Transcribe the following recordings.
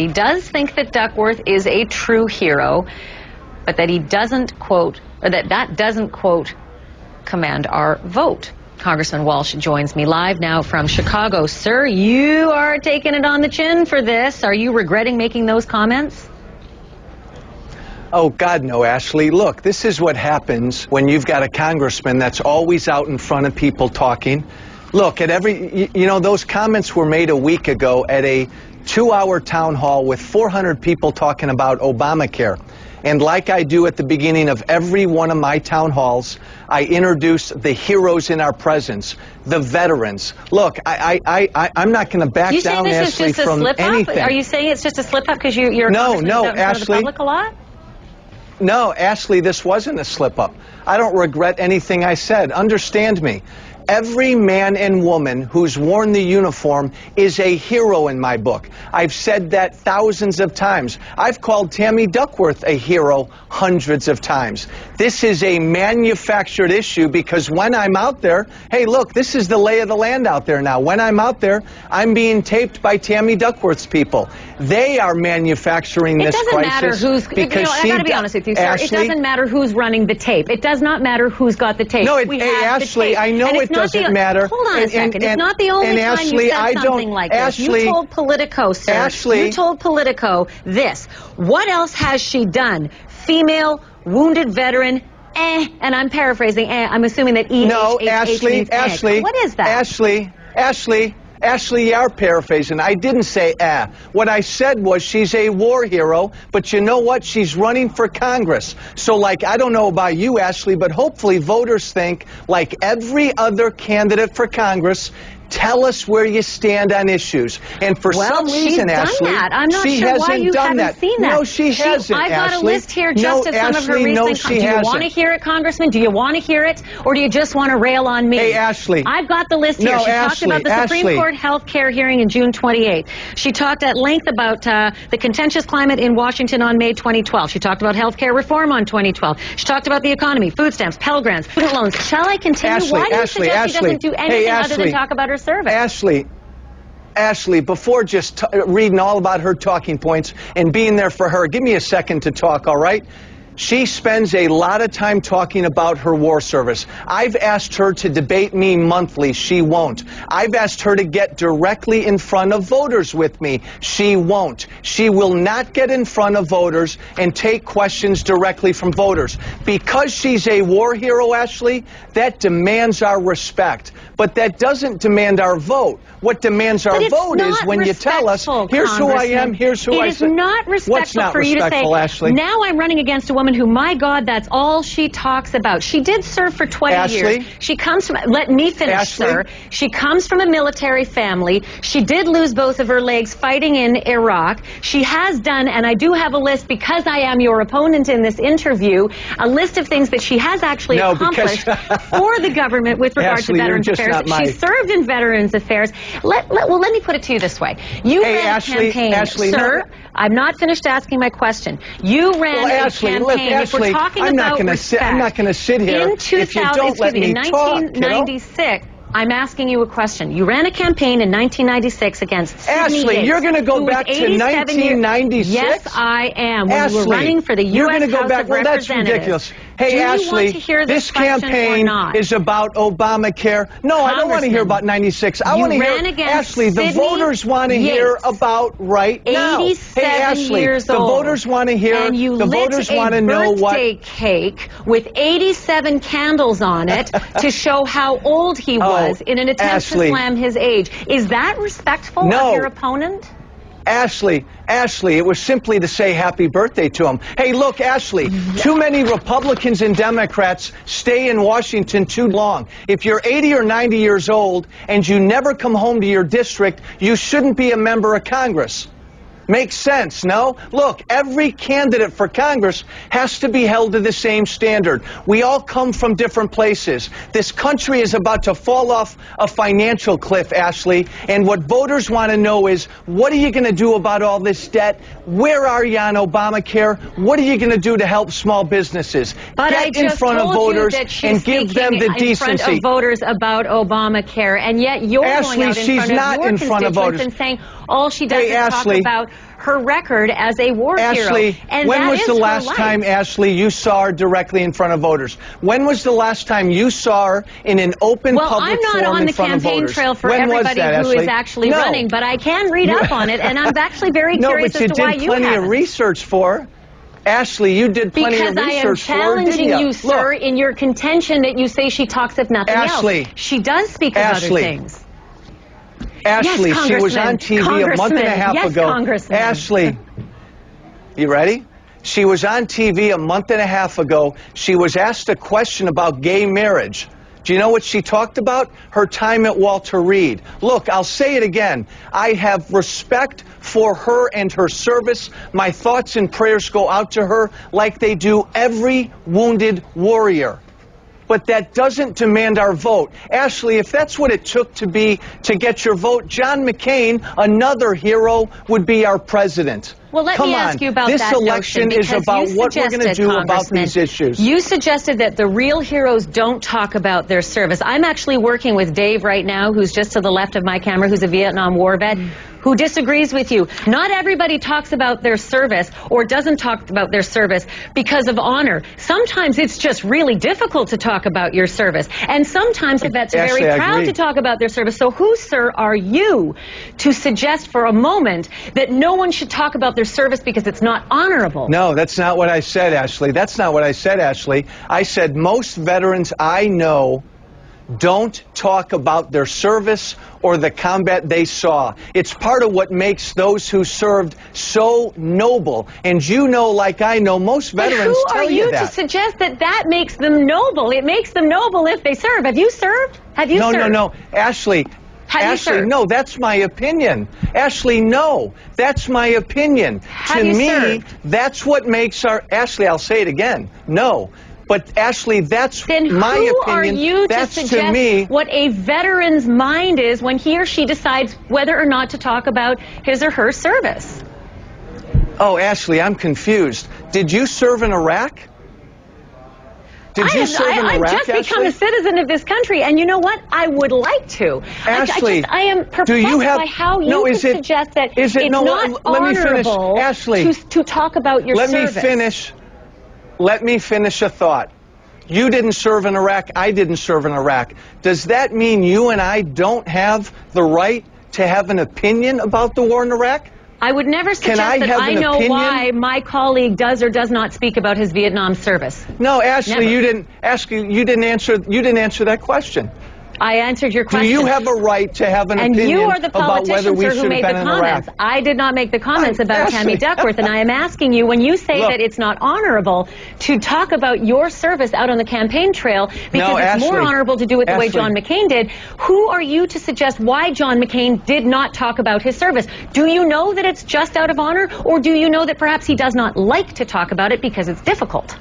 He does think that Duckworth is a true hero, but that he doesn't, quote, or that doesn't, quote, command our vote. Congressman Walsh joins me live now from Chicago. Sir, you are taking it on the chin for this. Are you regretting making those comments? Oh, God, no, Ashleigh. Look, this is what happens when you've got a congressman that's always out in front of people talking. Look, at those comments were made a week ago at a 2-hour town hall with 400 people talking about Obamacare. And like I do at the beginning of every one of my town halls, I introduce the heroes in our presence, the veterans. Look, I'm not going to back down, Ashleigh, from anything. Are you saying it's just a slip-up because you're no, Ashleigh, the public a lot? No, Ashleigh, this wasn't a slip-up. I don't regret anything I said. Understand me. Every man and woman who's worn the uniform is a hero in my book. I've said that thousands of times. I've called Tammy Duckworth a hero hundreds of times. This is a manufactured issue because when I'm out there, hey, look, this is the lay of the land out there now. When I'm out there, I'm being taped by Tammy Duckworth's people. They are manufacturing this crisis. It doesn't matter who's, I got to be honest with you, sir. Ashleigh, it doesn't matter who's running the tape. It does not matter who's got the tape. No, Ashleigh, I know it doesn't matter. Hold on a second. It's not the only time you said something like this. You told Politico, sir. Ashleigh, you told Politico this. What else has she done? Female, wounded veteran, and I'm paraphrasing, I'm assuming that E-H-H-H No, means Ashleigh. What is that? Ashleigh, you are paraphrasing. I didn't say What I said was she's a war hero, but you know what? She's running for Congress. So, like, I don't know about you, Ashleigh, but hopefully voters think, like every other candidate for Congress, tell us where you stand on issues. And for some reason, Ashleigh, I'm not she sure why you haven't seen that. No, she hasn't, I've got a list here just of some of her recent. Do you want to hear it, Congressman? Do you want to hear it? Or do you just want to rail on me? Hey, Ashleigh. I've got the list here. She talked about the Supreme Court health care hearing in June 28th. She talked at length about the contentious climate in Washington on May 2012. She talked about health care reform on 2012. She talked about the economy, food stamps, Pell Grants, student loans. Shall I continue? Why do you suggest she doesn't do anything other than talk about her service? Ashleigh, before just reading all about her talking points and being there for her, give me a second to talk, all right? She spends a lot of time talking about her war service. I've asked her to debate me monthly. She won't. I've asked her to get directly in front of voters with me. She won't. She will not get in front of voters and take questions directly from voters. Because she's a war hero, Ashleigh, that demands our respect. But that doesn't demand our vote. What demands our vote is when you tell us, here's who I am, here's who I am. It is not respectful for you to say, Ashleigh? Now I'm running against a woman who, my God, that's all she talks about. She did serve for 20 years. She comes from, let me finish, sir. She comes from a military family. She did lose both of her legs fighting in Iraq. She has done, and I do have a list because I am your opponent in this interview, a list of things that she has actually accomplished for the government with regard to Veterans Affairs. She served in Veterans Affairs. Let me put it to you this way. You ran a campaign, sir. I'm not finished asking my question. You ran a campaign. If we're talking about respect, I'm not going to sit here in 1996. I'm asking you a question. You ran a campaign in 1996 against Sidney Yates, you're going to go back to 1996? Yes, I am. When you were running for the U.S. House of Representatives. That's ridiculous. Hey, Ashleigh, this campaign is about Obamacare. No, I don't want to hear about 96. I want to hear, Ashleigh, the voters want to hear about right now. 87 years old. The voters want to hear, the voters want to know what. And you lit a birthday cake with 87 candles on it to show how old he was in an attempt to slam his age. Is that respectful of your opponent? Ashleigh, it was simply to say happy birthday to him. Hey, look, Ashleigh, too many Republicans and Democrats stay in Washington too long. If you're 80 or 90 years old and you never come home to your district, you shouldn't be a member of Congress. Makes sense, no? Look, every candidate for Congress has to be held to the same standard. We all come from different places. This country is about to fall off a financial cliff, Ashleigh, and what voters want to know is, what are you going to do about all this debt? Where are you on Obamacare? What are you going to do to help small businesses? Get in front of voters and give them the decency. In front of voters about Obamacare, and yet you're going out in front of your constituents and saying all she does is talk about her record as a war Ashleigh, hero. And when was the last time, Ashleigh, you saw her directly in front of voters? When was the last time you saw her in an open public forum in front of voters? Well, I'm not on the campaign trail for everybody who is actually running, but I can read up on it, and I'm actually very curious as to why you haven't. No, but you did plenty of research for her. Ashleigh, you did plenty of research for her, didn't you? Because I am challenging you, sir, in your contention that you say she talks of nothing else. She does speak of other things. Ashleigh, yes, she was on TV a month and a half ago. Ashleigh, you ready? She was on TV a month and a half ago. She was asked a question about gay marriage. Do you know what she talked about? Her time at Walter Reed. Look, I'll say it again. I have respect for her and her service. My thoughts and prayers go out to her like they do every wounded warrior. But that doesn't demand our vote. Ashleigh, if that's what it took to get your vote, John McCain, another hero, would be our president. Well, let me ask you about that notion. This election is about what we're going to do about these issues. You suggested that the real heroes don't talk about their service. I'm actually working with Dave right now, who's just to the left of my camera, who's a Vietnam War vet, who disagrees with you. Not everybody talks about their service or doesn't talk about their service because of honor. Sometimes it's just really difficult to talk about your service. And sometimes the vets are very proud to talk about their service. So who, sir, are you to suggest for a moment that no one should talk about their service because it's not honorable? No, that's not what I said, Ashleigh. That's not what I said, Ashleigh. I said most veterans I know don't talk about their service or the combat they saw. It's part of what makes those who served so noble. And you know, like I know, most veterans tell you that. Who are you to suggest that that makes them noble? It makes them noble if they serve. Have you served? Have you served? No. Ashleigh, no, that's my opinion. Ashleigh, no, that's my opinion. To me, that's what makes our... Ashleigh, I'll say it again. No. But, Ashleigh, that's my opinion. Then who are you to suggest what a veteran's mind is when he or she decides whether or not to talk about his or her service? Oh, Ashleigh, I'm confused. Did you serve in Iraq? Did you serve in Iraq, I've just become a citizen of this country, and you know what? I would like to. Ashleigh, I am perplexed by how you could suggest that it's not honorable to talk about your service. Let me finish a thought. You didn't serve in Iraq. I didn't serve in Iraq. Does that mean you and I don't have the right to have an opinion about the war in Iraq? I would never suggest that I know why my colleague does or does not speak about his Vietnam service. No, Ashleigh, you didn't answer that question. I answered your question. Do you have a right to have an opinion about whether we should have been in Iraq? I did not make the comments about Tammy Duckworth, and I am asking you, when you say that it's not honorable to talk about your service out on the campaign trail because it's more honorable to do it the way John McCain did, who are you to suggest why John McCain did not talk about his service? Do you know that it's just out of honor, or do you know that perhaps he does not like to talk about it because it's difficult?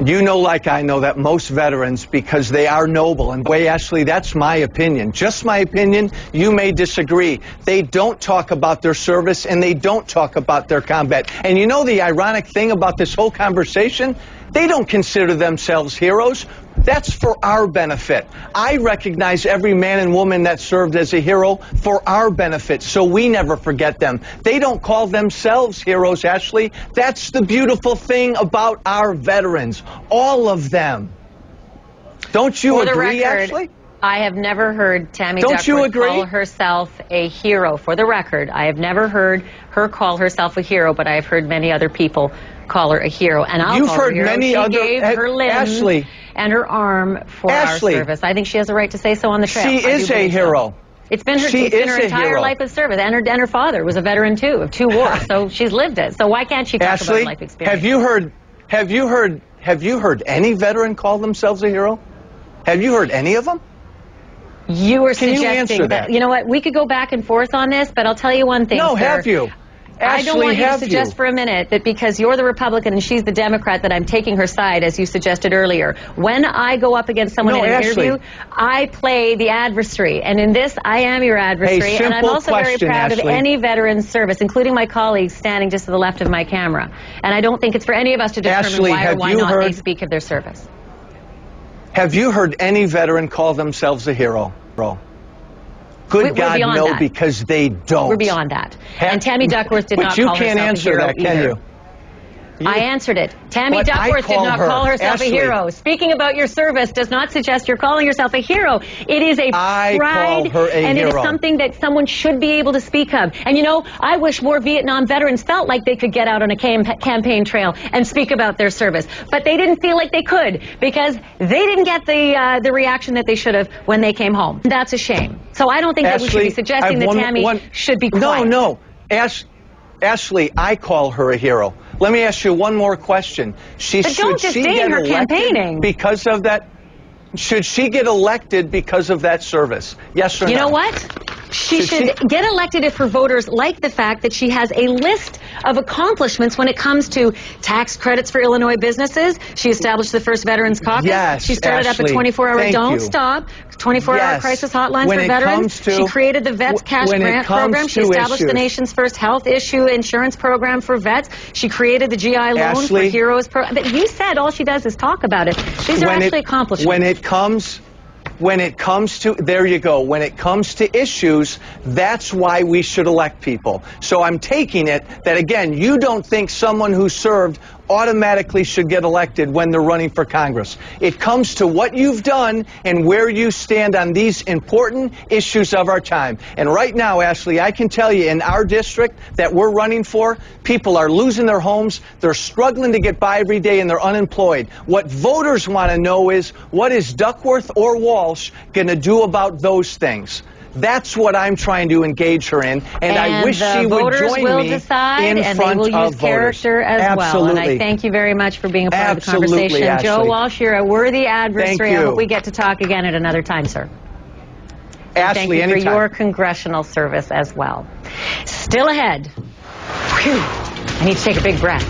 You know, like I know, that most veterans, because they are noble, and Ashleigh, that's my opinion. Just my opinion. You may disagree. They don't talk about their service, and they don't talk about their combat. And you know the ironic thing about this whole conversation? They don't consider themselves heroes. That's for our benefit. I recognize every man and woman that served as a hero for our benefit, so we never forget them. They don't call themselves heroes, Ashleigh. That's the beautiful thing about our veterans. All of them. Don't you agree, Ashleigh? I have never heard Tammy Duckworth call herself a hero. For the record, I have never heard her call herself a hero, but I have heard many other people call her a hero. And I'll call her a hero. She gave her limb and her arm for our service. I think she has a right to say so on the trail. She is a hero. It's been her entire life of service, and her father was a veteran too of 2 wars, so she's lived it. So why can't she talk about life experience? Have you heard any veteran call themselves a hero? Have you heard any of them? You were suggesting that. You know what? We could go back and forth on this, but I'll tell you one thing. No, have you? I don't want you to suggest for a minute that because you're the Republican and she's the Democrat that I'm taking her side, as you suggested earlier. When I go up against someone in an interview, I play the adversary. And in this, I am your adversary. And I'm also very proud of any veteran's service, including my colleagues standing just to the left of my camera. And I don't think it's for any of us to determine why or why not they speak of their service. Have you heard any veteran call themselves a hero? Good God, no, that. Because they don't. We're beyond that. And Tammy Duckworth did not call herself a hero. But you can't answer that, can you? I answered it. Tammy Duckworth did not call herself a hero. Speaking about your service does not suggest you're calling yourself a hero. It is a pride, and it is something that someone should be able to speak of. And you know, I wish more Vietnam veterans felt like they could get out on a campaign trail and speak about their service. But they didn't feel like they could because they didn't get the reaction that they should have when they came home. That's a shame. So I don't think that we should be suggesting that Tammy should be quiet. No. Ashleigh, I call her a hero. Let me ask you one more question. But don't disdain her campaigning. Because of that? Should she get elected because of that service? Yes or no? You know what? She should get elected if her voters like the fact that she has a list of accomplishments when it comes to tax credits for Illinois businesses. She established the first Veterans Caucus. Yes, she started up a 24-hour Don't Stop, 24-hour crisis hotline for veterans. She created the Vets Cash Grant Program. She established the nation's first health issue insurance program for vets. She created the GI Loan for Heroes Program. But you said all she does is talk about it. These are actually accomplishments. When it comes to, there you go, when it comes to issues, that's why we should elect people. So I'm taking it that, again, you don't think someone who served automatically should get elected when they're running for Congress. It comes to what you've done and where you stand on these important issues of our time. And right now, Ashleigh, I can tell you in our district that we're running for, people are losing their homes, they're struggling to get by every day, and they're unemployed. What voters want to know is, what is Duckworth or Walsh going to do about those things? That's what I'm trying to engage her in, and I wish she would join me in front and they will use character as well. And I thank you very much for being a part of the conversation. Ashleigh. Joe Walsh, you're a worthy adversary. I hope we get to talk again at another time, sir. Ashleigh, thank you for your congressional service as well. Still ahead. Whew. I need to take a big breath.